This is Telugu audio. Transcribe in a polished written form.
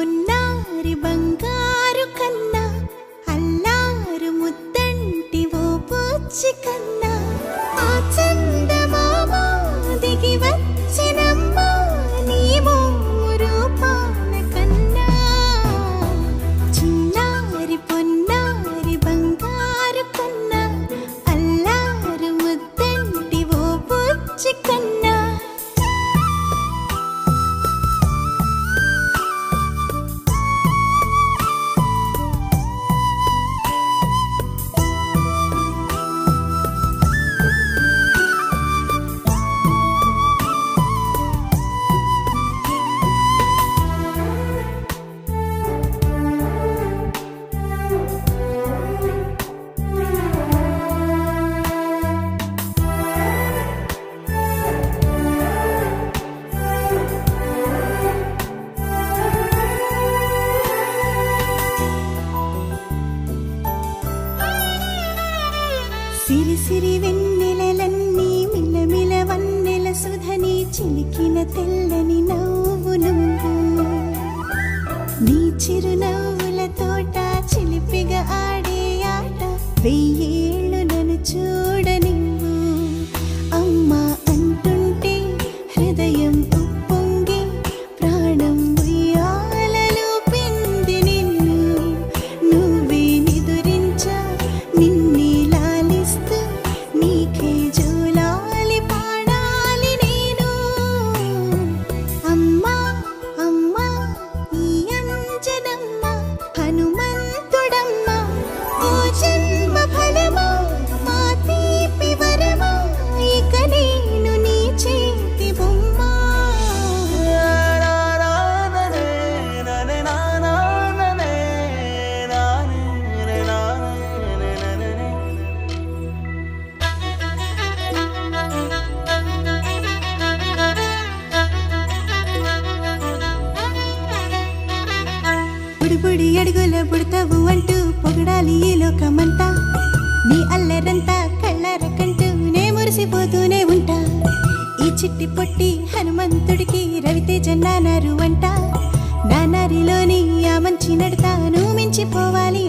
పొన్నారి బంగారు కన్నా అల్లారు ముద్దంటి ఓ పూచి కన్నా ఆ చందమామ దిగి వచ్చినమ్మ నీ రూపాల కన్నా చిన్నారి పొన్నారి బంగారు కన్నా అల్లారు ముద్దంటి ఓ పూచి కన్నా సిరి సిరి వెన్నెలలన్నీ మిలమిల వన్నెల సుధని చిలికిన తెల్లని నవ్వు నువ్వు నీ చిరునవ్వుల తోట చిలిపిగా ఆడే ఆట వెయ్యేళ్ళు నన్ను చూడనివ్వు అమ్మా అంటుంటే హృదయం ఉప్పొంగి ప్రాణం ఉయ్యాలలో పిండి నిన్ను నువ్వే నిదురించా నిన్నే నీకే జోలాలి పాడాలి నేను అమ్మా అమ్మా ఈ అంజనమ్మ హనుమంతుడమ్మ ఓ జన్మ ఫలమా మా తీపి వరమా ఇక నేను నీ చేతి బొమ్మ బుడి అడుగుల బుడతావు అంటూ పొగడాలి ఈ లోకమంతా నీ అల్లరంతా కళ్ళారకంటూ నే మురిసిపోతూనే ఉంటా ఈ చిట్టి పొట్టి హనుమంతుడికి రవితేజ నానారు అంట నానారిలోని ఆ మంచి నడతాను మించిపోవాలి